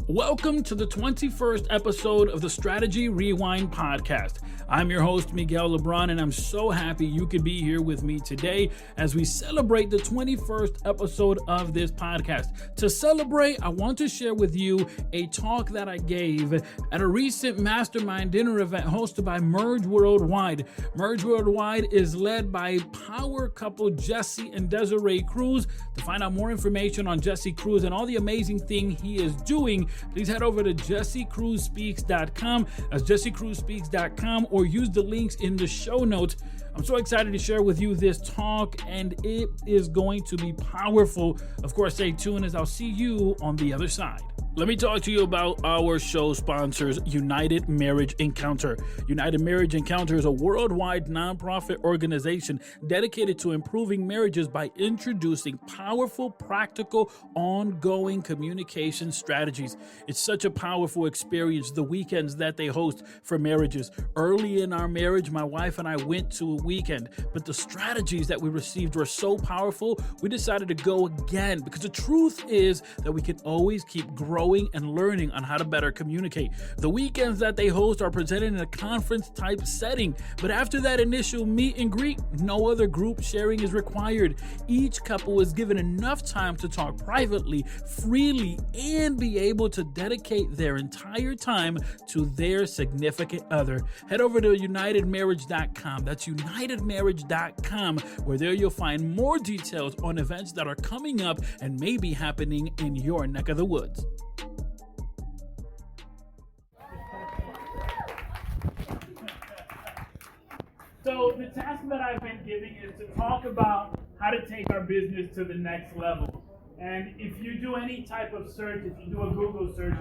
Welcome to the 21st episode of the Strategy Rewind podcast. I'm your host, Miguel Lebron, and I'm so happy you could be here with me today as we celebrate the 21st episode of this podcast. To celebrate, I want to share with you a talk that I gave at a recent Mastermind Dinner event hosted by Merge Worldwide. Merge Worldwide is led by power couple Jesse and Desiree Cruz. To find out more information on Jesse Cruz and all the amazing thing he is doing, please head over to jessecruzspeaks.com. That's jessecruzspeaks.com, or use the links in the show notes. I'm so excited to share with you this talk, and it is going to be powerful. Of course, stay tuned as I'll see you on the other side. Let me talk to you about our show sponsors, United Marriage Encounter. United Marriage Encounter is a worldwide nonprofit organization dedicated to improving marriages by introducing powerful, practical, ongoing communication strategies. It's such a powerful experience, the weekends that they host for marriages. Early in our marriage, my wife and I went to a weekend, but the strategies that we received were so powerful, we decided to go again, because the truth is that we can always keep growing and learning on how to better communicate. The weekends that they host are presented in a conference type setting, but after that initial meet and greet, no other group sharing is required. Each couple is given enough time to talk privately, freely, and be able to dedicate their entire time to their significant other. Head over to unitedmarriage.com. That's unitedmarriage.com, where there you'll find more details on events that are coming up and may be happening in your neck of the woods. So the task that I've been giving is to talk about how to take our business to the next level. And if you do any type of search, if you do a Google search,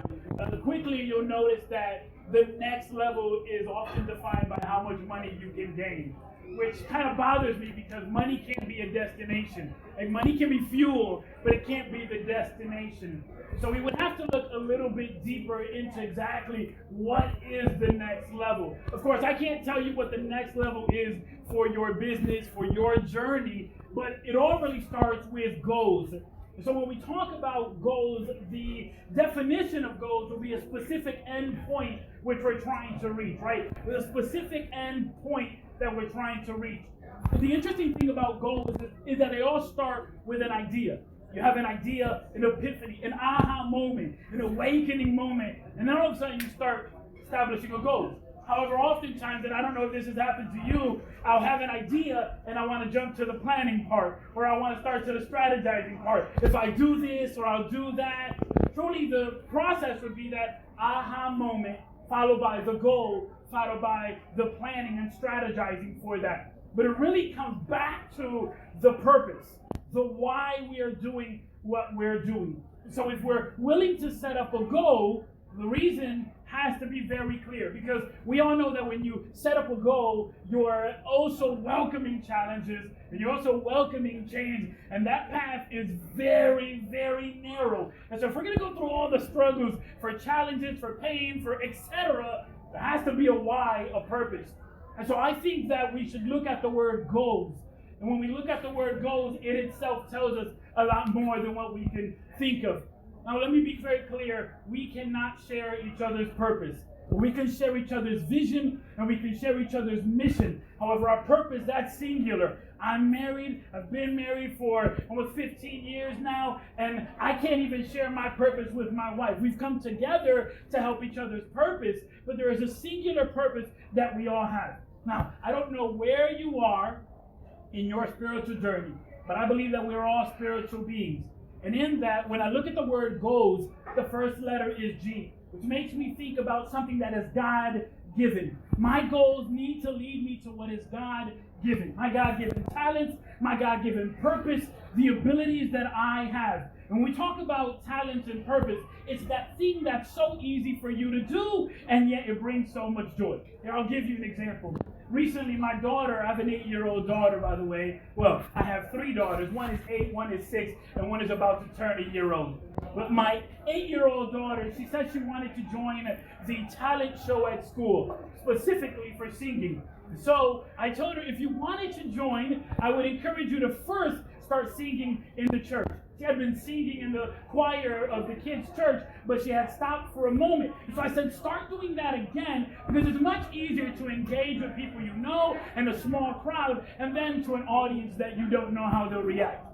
quickly you'll notice that the next level is often defined by how much money you can gain, which kind of bothers me because money can't be a destination. Like, money can be fuel, but it can't be the destination. So we would have to look a little bit deeper into exactly what is the next level. Of course, I can't tell you what the next level is for your business, for your journey, but it all really starts with goals. So when we talk about goals, the definition of goals will be a specific end point which we're trying to reach, right? With a specific end point that we're trying to reach. The interesting thing about goals is that they all start with an idea. You have an idea, an epiphany, an aha moment, an awakening moment, and then all of a sudden you start establishing a goal. However, oftentimes, and I don't know if this has happened to you, I'll have an idea and I want to jump to the planning part, or I want to start to the strategizing part. If I do this or I'll do that, truly the process would be that aha moment followed by the goal, followed by the planning and strategizing for that. But it really comes back to the purpose, the why we are doing what we're doing. So if we're willing to set up a goal, the reason has to be very clear, because we all know that when you set up a goal, you're also welcoming challenges and you're also welcoming change, and that path is very, very narrow. And so if we're going to go through all the struggles for challenges, for pain, for etc., there has to be a why, a purpose. And so I think that we should look at the word goals. And when we look at the word goals, it itself tells us a lot more than what we can think of. Now, let me be very clear. We cannot share each other's purpose. We can share each other's vision, and we can share each other's mission. However, our purpose, that's singular. I'm married. I've been married for almost 15 years now, and I can't even share my purpose with my wife. We've come together to help each other's purpose, but there is a singular purpose that we all have. Now, I don't know where you are in your spiritual journey, but I believe that we're all spiritual beings. And in that, when I look at the word goals, the first letter is G, which makes me think about something that is God-given. My goals need to lead me to what is God-given. My God-given talents, my God-given purpose, the abilities that I have. And when we talk about talents and purpose, it's that thing that's so easy for you to do, and yet it brings so much joy. Here, I'll give you an example. Recently, my daughter, I have an 8-year-old daughter, by the way. Well, I have 3 daughters. One is 8, one is 6, and one is about to turn a year old. But my 8-year-old daughter, she said she wanted to join the talent show at school, specifically for singing. So I told her, if you wanted to join, I would encourage you to first start singing in the church. She had been singing in the choir of the kids' church, but she had stopped for a moment. And so I said, start doing that again, because it's much easier to engage with people you know and a small crowd, and then to an audience that you don't know how they'll react.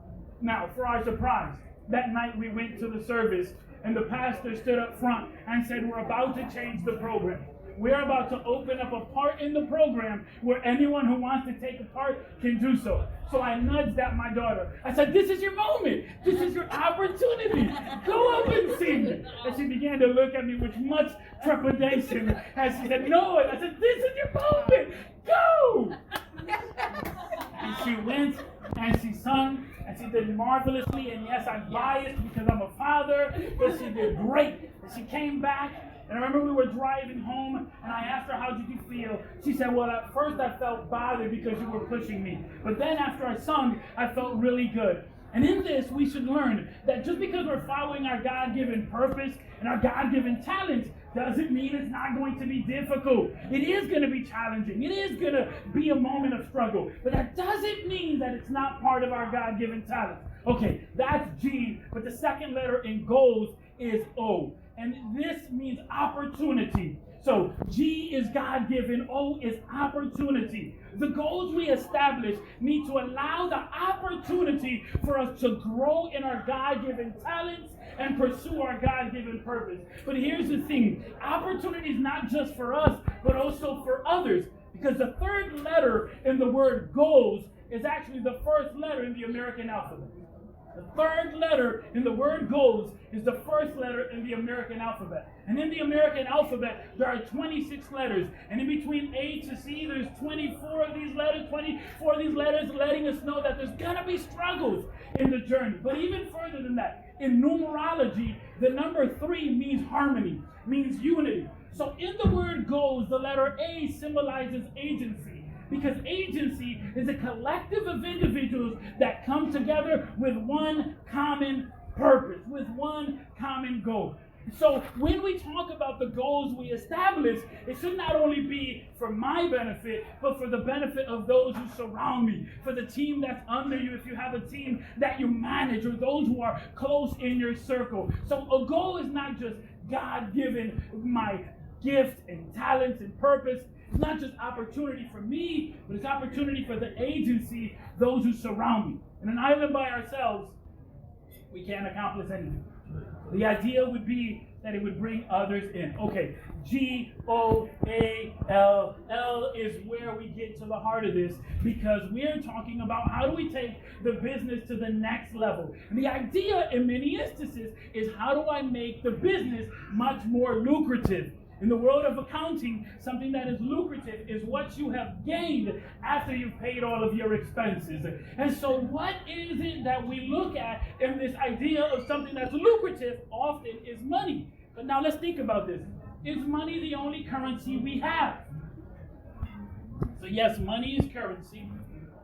Now, for our surprise, that night we went to the service, and the pastor stood up front and said, we're about to change the program. We're about to open up a part in the program where anyone who wants to take a part can do so. So I nudged at my daughter. I said, this is your moment. This is your opportunity. Go up and sing. And she began to look at me with much trepidation as she said, no. And I said, this is your moment. Go. And she went and she sung and she did marvelously. And yes, I'm biased because I'm a father, but she did great. And she came back. And I remember we were driving home, and I asked her, how did you feel? She said, well, at first I felt bothered because you were pushing me. But then after I sung, I felt really good. And in this, we should learn that just because we're following our God-given purpose and our God-given talents doesn't mean it's not going to be difficult. It is going to be challenging. It is going to be a moment of struggle. But that doesn't mean that it's not part of our God-given talent. Okay, that's G, but the second letter in goals is O. And this means opportunity. So G is God-given, O is opportunity. The goals we establish need to allow the opportunity for us to grow in our God-given talents and pursue our God-given purpose. But here's the thing, opportunity is not just for us, but also for others. Because the third letter in the word goals is actually the first letter in the American alphabet. The third letter in the word goals is the first letter in the American alphabet. And in the American alphabet, there are 26 letters. And in between A to C, there's 24 of these letters, letting us know that there's going to be struggles in the journey. But even further than that, in numerology, the number 3 means harmony, means unity. So in the word goals, the letter A symbolizes agency. Because agency is a collective of individuals that come together with one common purpose, with one common goal. So when we talk about the goals we establish, it should not only be for my benefit, but for the benefit of those who surround me, for the team that's under you, if you have a team that you manage, or those who are close in your circle. So a goal is not just God-given, my gifts and talents and purpose. It's not just opportunity for me, but it's opportunity for the agency, those who surround me. In an island by ourselves, we can't accomplish anything. The idea would be that it would bring others in. Okay, G.O.A.L. L is where we get to the heart of this, because we're talking about how do we take the business to the next level. And the idea in many instances is how do I make the business much more lucrative? In the world of accounting, something that is lucrative is what you have gained after you've paid all of your expenses. And so what is it that we look at in this idea of something that's lucrative? Often is money. But now let's think about this. Is money the only currency we have? So yes, money is currency.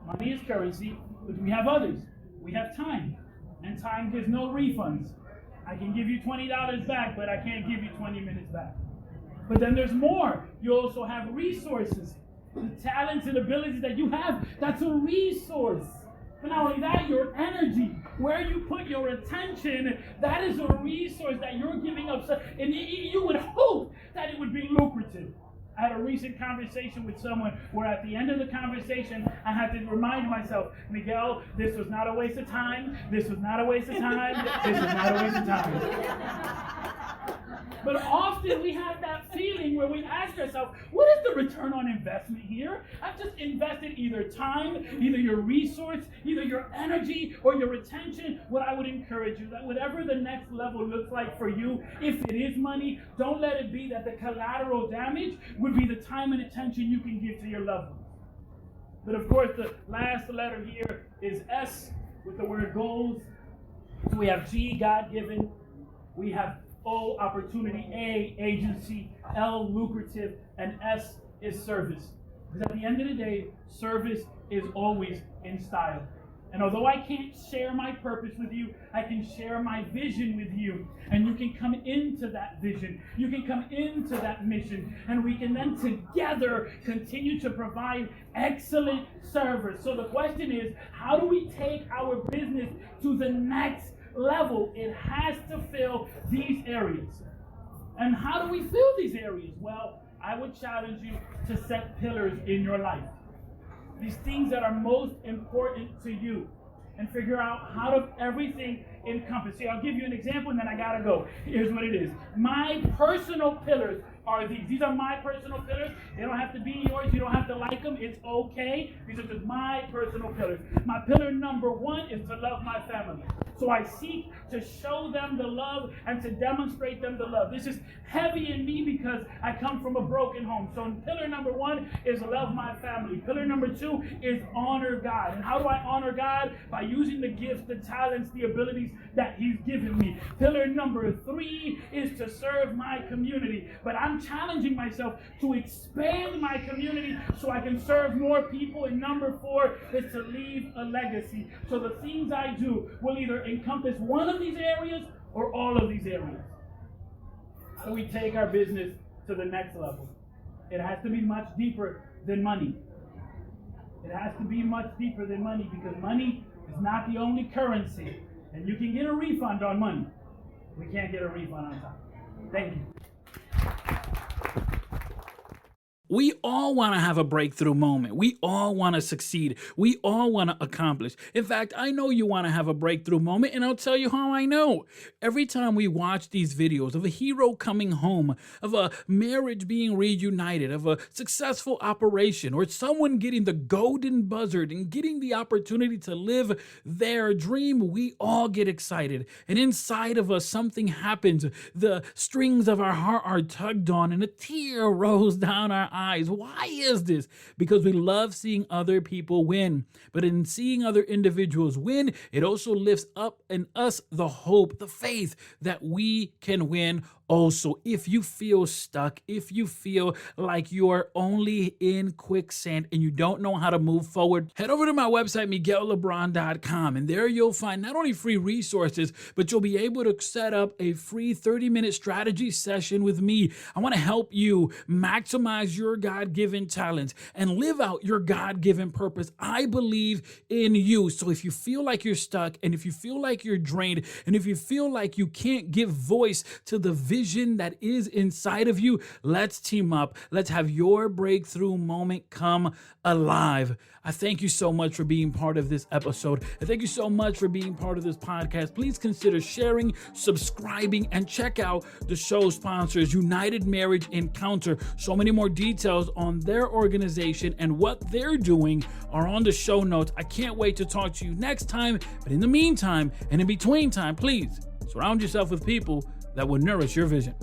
Money is currency, but we have others. We have time. And time gives no refunds. I can give you $20 back, but I can't give you 20 minutes back. But then there's more. You also have resources. The talents and abilities that you have, that's a resource. But not only that, your energy, where you put your attention, that is a resource that you're giving up. And you would hope that it would be lucrative. I had a recent conversation with someone where at the end of the conversation, I had to remind myself, Miguel, this was not a waste of time. This was not a waste of time. This was not a waste of time. But often we have that feeling where we ask ourselves, what is the return on investment here? I've just invested either time, either your resource, either your energy, or your attention. What I would encourage you, that whatever the next level looks like for you, if it is money, don't let it be that the collateral damage would be the time and attention you can give to your loved ones. But of course, the last letter here is S with the word goals. So we have G, God-given. We have O, opportunity. A, agency. L, lucrative. And S is service. Because at the end of the day, service is always in style. And although I can't share my purpose with you, I can share my vision with you. And you can come into that vision. You can come into that mission. And we can then together continue to provide excellent service. So the question is, how do we take our business to the next level, it has to fill these areas. And how do we fill these areas? Well, I would challenge you to set pillars in your life. These things that are most important to you. And figure out how does everything encompass. See, I'll give you an example and then I gotta go. Here's what it is. My personal pillars are these. These are my personal pillars. They don't have to be yours. You don't have to like them. It's okay. These are just my personal pillars. My pillar number one is to love my family. So I seek to show them the love and to demonstrate them the love. This is heavy in me because I come from a broken home. So pillar number one is love my family. Pillar number two is honor God. And how do I honor God? By using the gifts, the talents, the abilities that He's given me. Pillar number three is to serve my community. But I'm challenging myself to expand my community so I can serve more people. And number four is to leave a legacy. So the things I do will either encompass one of these areas or all of these areas. How do we take our business to the next level? It has to be much deeper than money. It has to be much deeper than money because money is not the only currency. And you can get a refund on money. We can't get a refund on time. Thank you. We all want to have a breakthrough moment. We all want to succeed. We all want to accomplish. In fact, I know you want to have a breakthrough moment, and I'll tell you how I know. Every time we watch these videos of a hero coming home, of a marriage being reunited, of a successful operation, or someone getting the golden buzzard and getting the opportunity to live their dream, we all get excited. And inside of us, something happens. The strings of our heart are tugged on, and a tear rolls down our eyes. Why is this? Because we love seeing other people win. But in seeing other individuals win, it also lifts up in us the hope, the faith that we can win also. If you feel stuck, if you feel like you're only in quicksand and you don't know how to move forward, head over to my website, MiguelLebron.com, and there you'll find not only free resources, but you'll be able to set up a free 30-minute strategy session with me. I want to help you maximize your God-given talents and live out your God-given purpose. I believe in you. So if you feel like you're stuck, and if you feel like you're drained, and if you feel like you can't give voice to the vision that is inside of you, let's team up. Let's have your breakthrough moment come alive. I thank you so much for being part of this episode. I thank you so much for being part of this podcast. Please consider sharing, subscribing, and check out the show sponsors, United Marriage Encounter. So many more details on their organization and what they're doing are on the show notes. I can't wait to talk to you next time. But in the meantime, and in between time, please surround yourself with people that will nourish your vision.